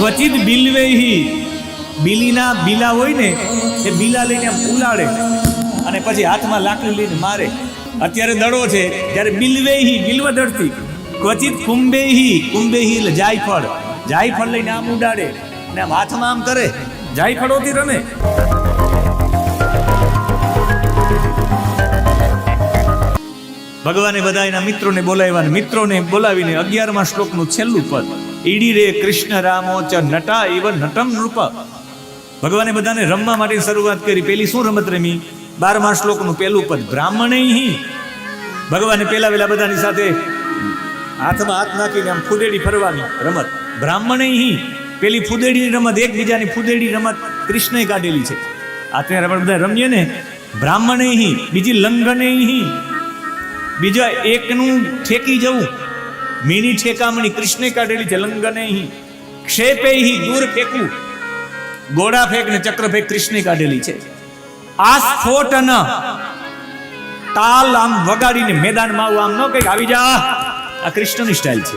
ક્વચિત બિલ્વેહી, બિલીના બિલા હોય ને એ બિલા લઈને આમ ઉલાડે અને પછી હાથમાં લાકડી લઈને મારે. અત્યારે દડો છે ત્યારે બિલ્વેહી બિલ્વદળથી, ક્વચિત કુંભેહી, કુંભેહી એટલે જાયફળ, જાયફળ લઈને આમ ઉડાડે અને આમ હાથમાં આમ કરે, જાયફળોથી રમે. ભગવાને બધા એના મિત્રોને બોલાવ્યા, મિત્રોને બોલાવીને 11મા શ્લોકનું છેલ્લું પદ, ઈડી રે કૃષ્ણ રામો ચ નટા એવ નટમ નૃપ. ભગવાને બધાને રમવા માટે શરૂઆત કરી. પેલી શું રમત રમી? 12મા શ્લોકનું પહેલું પદ, બ્રાહ્મણેહી. ભગવાને પેલા બધાની સાથે હાથમાં હાથ નાખીને આમ ફૂદેડી ફરવાની રમત, બ્રાહ્મણેહી. પેલી ફૂદેડીની રમત, એકબીજાની ફૂદેડી રમત કૃષ્ણએ કાઢેલી છે. અત્યારે આપણે બધા રમીએ ને, બ્રાહ્મણેહી. બીજી લંઘનેહી, બીજા એકનું ઠેકી જવું, મીની ઠેકામણી કૃષ્ણે કાઢેલી છે. લંઘનેહી. ક્ષેપેહી, દૂર ફેંકવું, ગોળા ફેંક ને ચક્ર ફેંક કૃષ્ણે કાઢેલી છે. આસ્ફોટન, તાલ આમ વગાડીને મેદાનમાં આમ ન કઈક આવી જા, આ કૃષ્ણની સ્ટાઇલ છે.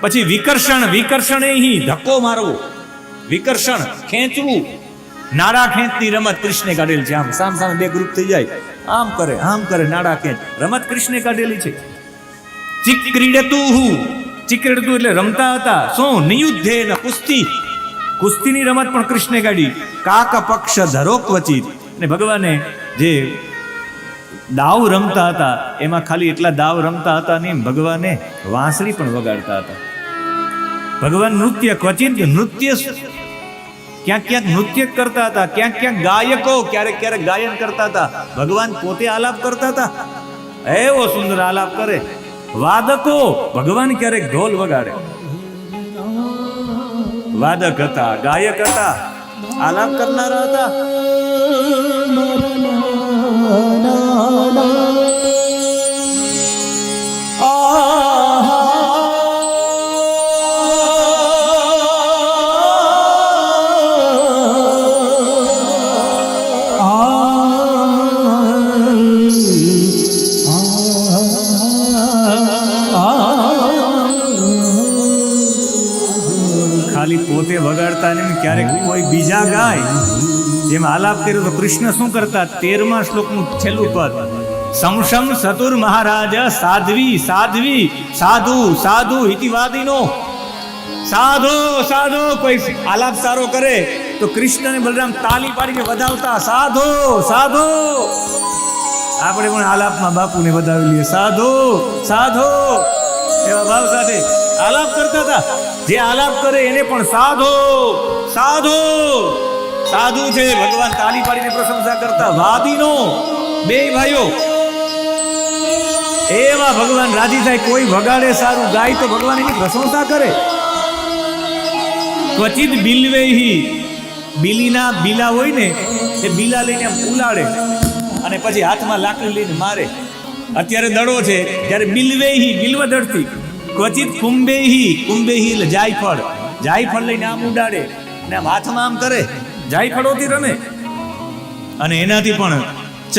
પછી વિકર્ષણ, વિકર્ષણેહી, ધક્કો મારવો, વિકર્ષણ ખેંચવું, નાડા ખેંચની રમત કૃષ્ણે કાઢેલી છે. આમ સામે બે ગ્રુપ થઈ જાય, આમ કરે નાડા ખેંચ, રમત કૃષ્ણે કાઢેલી છે. ચિક્રીડતુ, ચિક્રીડતુ એટલે રમતા હતા. શું? નિયુદ્ધે ન કુસ્તી, કુસ્તીની રમત પણ કૃષ્ણે કાઢી. કાક પક્ષ ધરો ક્વચિત, ને ભગવાને જે દાવ રમતા હતા એમાં ખાલી એટલા દાવ રમતા હતા નહીં, ભગવાને વાંસળી પણ વગાડતા હતા. ભગવાન નૃત્ય, ક્વચિત નૃત્ય, ક્યાંક નૃત્ય કરતા હતા, ક્યાંક ગાયકો, ક્યારેક ગાયન કરતા હતા. ભગવાન પોતે આલાપ કરતા હતા, એવો સુંદર આલાપ કરે. વાદકો, ભગવાન ક્યારેક ઢોલ વગાડે. વાદક હતા, ગાયક હતા, આલાપ કરનારા હતા. ખાલી પોતે વગાડતા ને ક્યારેક કોઈ બીજા ગાય. જેમ આલાપ કર્યો તો કૃષ્ણ શું કરતા? 13મા શ્લોકનું છેલ્લું પદ, સમશમ સતુર મહારાજ સાધ્વી સાધ્વી સાધુ સાધુ હિતિવાદીનો. સાધો સાધો, કોઈ આલાપ સારો કરે તો કૃષ્ણ ને બલરામ તાલી પાડીને વધાવતા, સાધો સાધો. આપણે પણ આલાપમાં બાપુને વધાવી લઈએ, સાધો સાધો, એવા ભાવ સાથે આલાપ કરતા હતા. જે આલાપ કરે એને પણ સાધો સાધો, સાધુ છે. ભગવાન તાલી પાડીને પ્રશંસા કરતા. વાદીનો, બે ભાઈઓ એવા ભગવાન રાજી થાય. કોઈ વગાડે સારું, ગાય તો ભગવાન એની પ્રશંસા કરે. ક્વચિત બિલ્વેહી, બિલીના બિલા હોય ને એ બિલા લઈને આમ ઉલાડે અને પછી હાથમાં લાકડી લઈને મારે. અત્યારે દડો છે ત્યારે બિલ્વેહી બિલ્વદળથી, ક્વચિત કુંભેહી, કુંભેહી એટલે જાયફળ, જાયફળ લઈને આમ ઉડાડે અને આમ હાથમાં આમ કરે, જાયફળોથી રમે. અને એનાથી પણ ચ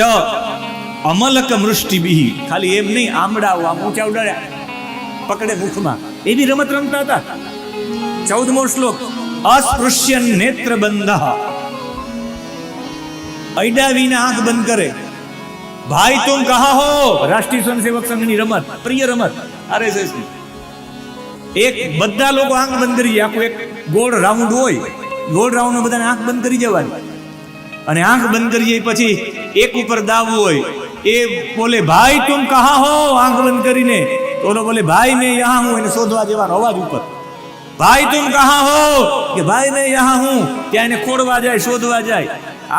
અમલક મૃષ્ટિ બિહી, ખાલી એમ નહીં, આમડાઓ આમ ઊંચા ઉડાડ્યા, પકડે મુખમાં, એવી રમત રમતા હતા. 14મો શ્લોક, અસ્પૃશ્ય નેત્ર બંધ, અડાવીને આંખ બંધ કરે. ભાઈ તુમ કહા હો, રાષ્ટ્રીય સ્વયંસેવક સંઘની રમત, પ્રિય રમત RSS ની. એક બધા લોકો આંખ બંધ કરી, આખું એક ગોળ રાઉન્ડ હોય, ગોળ રાઉન્ડ બધાને આંખ બંધ કરી જવાની. અને આંખ બંધ કરી જાય પછી એક ઉપર દાવું હોય, એ બોલે ભાઈ તુમ કહા હો, આંખ બંધ કરીને. ઓલો બોલે ભાઈ મેં યહાં હું, એને શોધવા જવાનો અવાજ ઉપર. ભાઈ તુમ કહા હો, કે ભાઈ મેં યહાં હું, ત્યાં એને ખોડવા જાય, શોધવા જાય.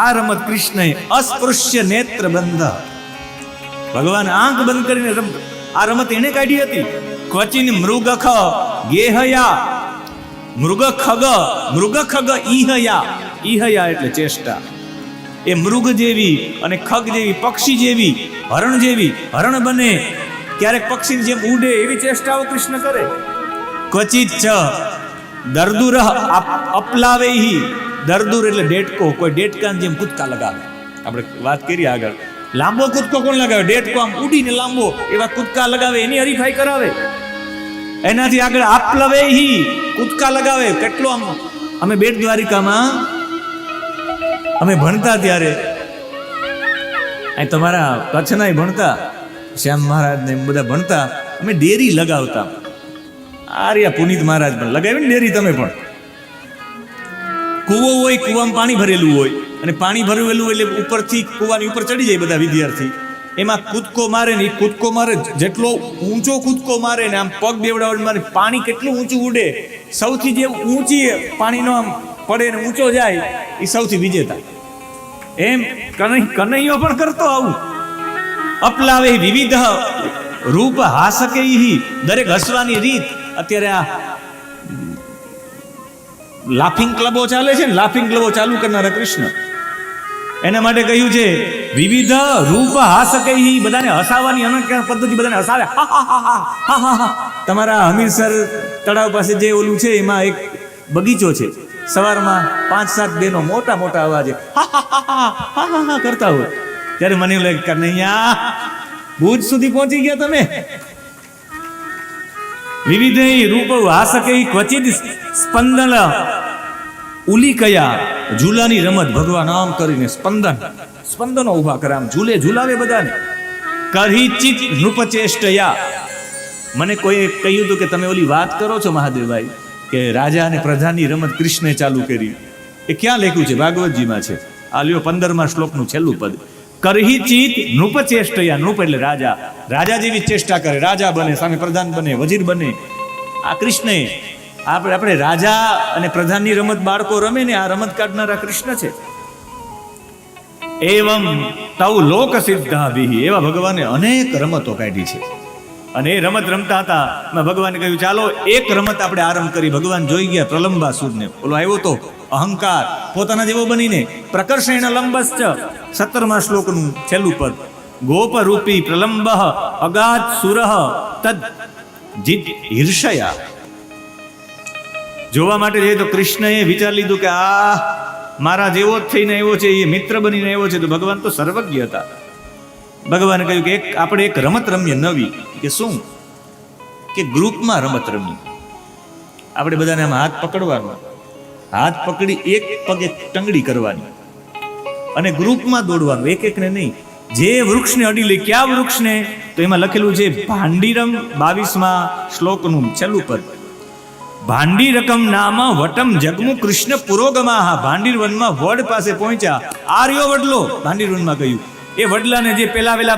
આ રમત કૃષ્ણએ અસ્પૃશ્ય નેત્ર બંધ, ભગવાન આંખ બંધ કરીને રમત. આ રમત એને કાઢી હતી. ક્વચિન મૃગખ ગેહયા, મૃગખગ ઈહયા, ઈહયા એટલે ચેષ્ટા. એ મૃગ જેવી અને ખગ જેવી, પક્ષી જેવી, હરણ જેવી, હરણ બને, ક્યારેક પક્ષીની જેમ ઉડે, એવી ચેષ્ટાઓ કૃષ્ણ કરે. ક્વચિત ચ દર્દુર અપલાવેહી, દર્દુર એટલે ડેટકો, કોઈ ડેટકાની જેમ કૂદકા લગાવે. આપણે વાત કરીએ આગળ, લાંબો કૂદકો કોણ લગાવે? ડેટકો આમ ઉડીને લાંબો, એવા કૂદકા લગાવે, એની હરીફાઈ કરાવે. એનાથી આગળ આપલવે હી કૂદકા લગાવે. કેટલો આમ અમે બેટ દ્વારિકામાં અમે ભણતા ત્યારે અહીં તમારા કચ્છના ભણતા શ્યામ મહારાજ ને બધા ભણતા, અમે ડેરી લગાવતા. આર્યા પુનિત મહારાજ પણ લગાવી ને ડેરી. તમે પણ કૂવો હોય, કૂવામાં પાણી ભરેલું હોય અને પાણી ભરેલું એટલે ઉપરથી કૂવાની ઉપર ચડી જાય બધા વિદ્યાર્થી, એમાં કૂદકો મારે ને એ કૂદકો મારે જેટલો ઊંચો કૂદકો મારે ને આમ પગ બેવડાવડ મારે પાણી કેટલું ઊંચું ઉડે, સૌથી જે ઊંચી પાણીનો આમ પડે ને ઊંચો જાય એ સૌથી વિજેતા. એમ કનૈયો પણ કરતો આવું. અપલાવે વિવિધ રૂપ હાસકે, દરેક હસવાની રીત. અત્યારે આ લાફિંગ ક્લબો ચાલે છે ને, લાફિંગ ક્લબો ચાલુ કરનારા કૃષ્ણ, એના માટે કહ્યું છે વિવિધ રૂપ હાસકે, બધાને હસાવવાની અનંત પદ્ધતિ, બધાને હસાવે. તમારા હમીરસર તળાવ પાસે જે ઓલું છે એમાં એક બગીચો છે, સવારમાં 5-7 બેનો મોટા મોટા અવાજે કરતા હોય, ત્યારે મને એવું લાગે કનૈયા ભુજ સુધી પહોંચી ગયા તમે. વિવિધ રૂપ હાસકે ક્વચિત સ્પંદન ઉલી કયા, ઝૂલાની રમત ભગવાન આમ કરીને સ્પંદનો ઉભા કરે, આમ ઝૂલાવે બધાને. કરહિચિત નૃપચેષ્ટયા, મને કોઈ કહ્યું હતું કે તમે ઓલી વાત કરો છો મહાદેવભાઈ કે રાજા અને પ્રજાની રમત કૃષ્ણે ચાલુ કરી, એ ક્યાં લખ્યું છે? ભાગવતજીમાં છે. આ લ્યો 15મા શ્લોકનું છેલ્લું પદ. કરહિચિત નૃપચેષ્ટયા, નૃપ એટલે રાજા, રાજા જેવી ચેષ્ટા કરે, રાજા બને, સામે પ્રધાન બને, વજીર બને. આ કૃષ્ણે આપણે રાજા અને પ્રધાનની રમત બાળકો રમે ને, આ રમત કાઢનારા કૃષ્ણ છે. એવમ તવ લોક સિદ્ધાભિ, એવા ભગવાને અનેક રમતો કાઢી છે. અને એ રમત રમતા હતા, ભગવાને કહ્યું ચાલો એક રમત આપણે આરંભ કરી. ભગવાન જોઈ ગયા પ્રલંબાસુરને, ઓલો આવ્યો તો અહંકાર પોતાના જેવો બનીને. પ્રકર્ષેણ લંબશ્ચ, 17મા શ્લોકનું છેલ્લું પદ. ગોપરૂપી પ્રલંબ અગાધ સુર તદ જીત ઈર્ષયા. જોવા માટે જઈએ તો કૃષ્ણએ વિચાર લીધું કે આ મારા જેવો જ થઈને આવ્યો છે, એ મિત્ર બનીને આવ્યો છે, તો ભગવાન તો સર્વજ્ઞ હતા. ભગવાને કહ્યું કે આપણે એક રમત રમીએ નવી. કે શું? કે ગ્રુપમાં રમત રમીએ. આપણે બધાને આમાં હાથ પકડવાનો, હાથ પકડી એક પગે ટંગડી કરવાની અને ગ્રુપમાં દોડવાનું, એક એકને નહીં. જે વૃક્ષને અડી લે, ક્યાં વૃક્ષને? તો એમાં લખેલું છે ભાંડીરમ 22મા શ્લોકનું છેલ્લું પદ. ભાંડી રકમ નામ વટમ જગમુ કૃષ્ણ પુરોગમાહ. ભાંડીર વનમાં વડ પાસે પહોંચ્યા. આર્યો વડલો, ભાંડીર વનમાં કહ્યું. એ વડલાને જે પેલા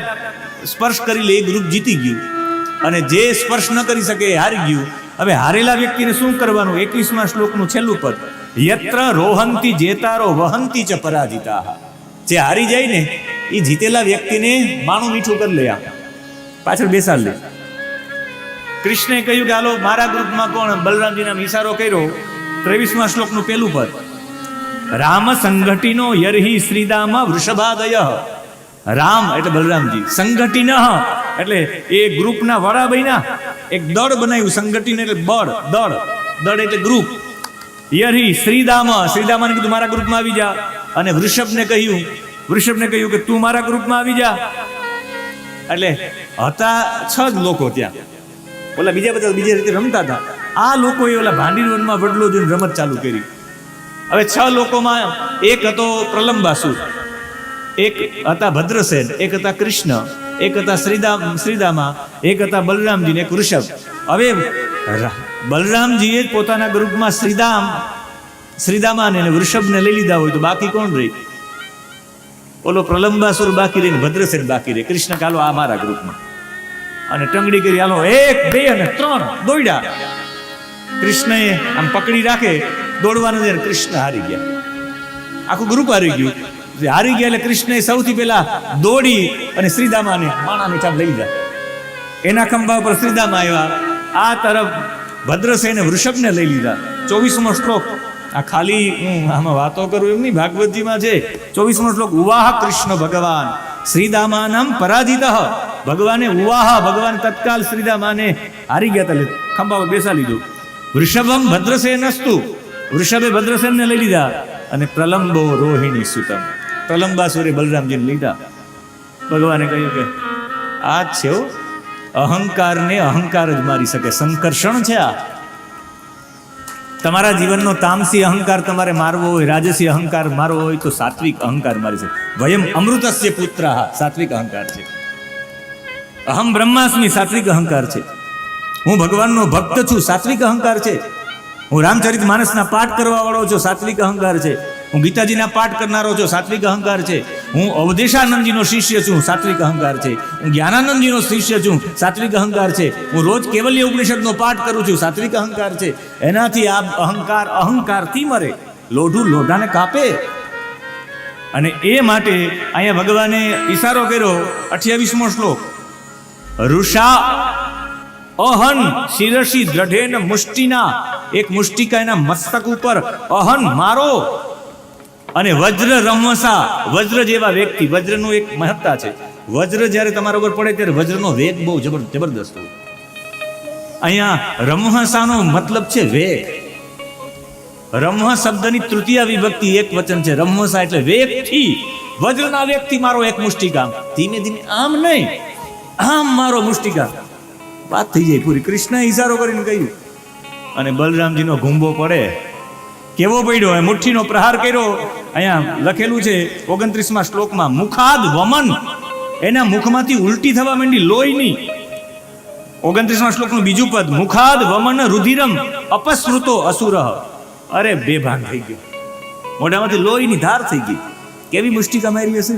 સ્પર્શ કરી લે એ ગ્રુપ જીતી ગયું, અને જે સ્પર્શ ન કરી શકે એ હારી ગયું. હવે હારેલા વ્યક્તિને શું કરવાનું? 21મા શ્લોકનું છેલ્લું પદ. યત્ર રોહંતી જેતારો વહંતી ચ પરાજિતા. જે હારી જાય ને એ જીતેલા વ્યક્તિને માણું મીઠું કરી લે, પાછળ બેસાડ લે. કૃષ્ણે કહ્યું કે હાલો મારા ગ્રુપમાં કોણ? બલરામજીના ઈશારો કર્યો. 23મા શ્લોકનું પેલું પદ. રામ સંઘટિનો યરહિ શ્રીદામ વૃષભાદય. રામ એટલે બલરામજી, સંગઠિન એટલે એ ગ્રુપના વડા બન્યા, એક દળ બનાવ્યું. સંગઠિન એટલે બળ, દળ એટલે ગ્રુપ. યરહિ શ્રીદામાને કીધું મારા ગ્રુપમાં આવી જા. અને વૃષભને કહ્યું કે તું મારા ગ્રુપમાં આવી જા. એટલે હતા 6 જ લોકો ત્યાં, ઓલા બીજા બધા બીજી રીતે રમતા હતા. આ લોકોએ ઓલા ભાંડીર વનમાં વડલો જોઈને રમત ચાલુ કરી. હવે 6 લોકોમાં એક હતો પ્રલંબાસુર, એક હતા ભદ્રસેન, એક હતા કૃષ્ણ, એક હતા શ્રીદામા, એક હતા બલરામજી ને એક વૃષભ. હવે બલરામજીએ પોતાના ગ્રુપમાં શ્રીદામાને અને વૃષભને લઈ લીધા હોય તો બાકી કોણ રહી? ઓલો પ્રલંબાસુર બાકી રહી ને ભદ્રસેન બાકી રહી. કૃષ્ણ કાલો આ મારા ગ્રુપમાં, અને ટંગડી કરી હાલો 1, 2 અને 3 દોડ્યા. કૃષ્ણએ આમ પકડી રાખે, દોડવાનું છે, કૃષ્ણ હારી ગયા. આખું ગ્રુપ હારી ગયું. હારી ગયા એટલે કૃષ્ણએ સૌથી પહેલા દોડી અને શ્રીદામાને માણાની ચાપ લઈ લીધા. એના ખંભા પર શ્રીદામા આવ્યા. આ તરફ ભદ્રસેને વૃષભને લઈ લીધા. 24મો શ્લોક. આ ખાલી હું આમાં વાતો કરું એમ નહીં, ભાગવતજીમાં છે 24મો શ્લોક. ઉવાહ કૃષ્ણ ભગવાન શ્રીદામાનમ પરાજિત. ભગવાને ભગવાન તત્કાલ શ્રીદામાને હારી ગયા હતા, ખંભા પર બેસા લીધું. વૃષભમ ભદ્રસેનસ્તુ, વૃષભે ભદ્રસેનને લઈ લીધા. અને પ્રલંબો રોહિણી સુતમ, પ્રલંબાસુરે બલરામજીને લીધા. ભગવાને કહ્યું કે આ જ છે અહંકારને અહંકાર જ મારી શકે. સંકર્ષણ છે આ. તમારા જીવનનો તામસી અહંકાર તમારે મારવો હોય, રાજસી અહંકાર મારવો હોય તો સાત્વિક અહંકાર મારી શકે. વયમ અમૃતસ્ય પુત્રઃ સાત્વિક અહંકાર છે. અહમ બ્રહ્માસ્મિ સાત્વિક અહંકાર છે. હું ભગવાનનો ભક્ત છું સાત્વિક અહંકાર છે. હું રામચરિત માનસના પાઠ કરવા વાળો છું સાત્વિક અહંકાર છે. હું ગીતાજીના પાઠ કરનારો છું સાત્વિક અહંકાર છે. હું અવધેશાનંદજીનો શિષ્ય છું સાત્વિક અહંકાર છે. હું જ્ઞાનાનંદજીનો શિષ્ય છું સાત્વિક અહંકાર છે. હું રોજ કેવલ્ય ઉપનિષદનો પાઠ કરું છું સાત્વિક અહંકાર છે. એનાથી આ અહંકાર અહંકારથી મરે. લોઢું લોઢાને કાપે. અને એ માટે અહીંયા ભગવાને ઈશારો કર્યો. 28મો શ્લોક. ઋષા અહન શિરસી દ્રઢેન મુષ્ટિના, એક મુષ્ટિકા એના મસ્તક ઉપર અહન મારો. અને વજ્ર રમસા, વજ્ર જેવા વ્યક્તિ. વજ્રનું એક મહત્તા છે. વજ્ર જ્યારે તમારા ઉપર પડે ત્યારે વજ્રનો વેગ બહુ જબરદસ્ત હોય. અહીંયા રમહસાનો મતલબ છે વેગ. રમહ શબ્દની તૃતીય વિભક્તિ એક વચન છે. રમહસા એટલે વેગથી, વજ્રના વેગથી મારો એક મુષ્ટિકા. ધીમે ધીમે, આમ નહીં, આમ મારો મુષ્ટિકા. વાત થઈ જાય પૂરી. કૃષ્ણએ ઈશારો કરીને કહ્યું. અને બલરામજીનો ઘૂંબો પડે. કેવો પડ્યો? મુઠ્ઠીનો પ્રહાર કર્યો. અહીંયા લખેલું છે 29મા શ્લોકમાં, મુખાદ વમન, એના મુખમાંથી ઉલટી થવા માંડી, લોહીની. 29મા શ્લોકનું બીજું પદ, મુખાદ વમન રુધિરમ અપસ્મૃતો અસુરઃ. અરે બેભાન થઈ ગયો, મોઢામાંથી લોહીની ધાર થઈ ગઈ. કેવી મુષ્ટિકા મારી હશે?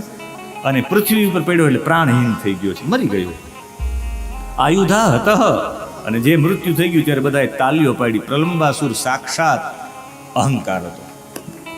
અને પૃથ્વી ઉપર પડ્યો એટલે પ્રાણહીન થઈ ગયો છે, મરી ગયો. આયુધા હતઃ. અને જે મૃત્યુ થઈ ગયું ત્યારે બધાએ તાલીઓ પાડી. પ્રલંબાસુર સાક્ષાત અહંકાર હતો.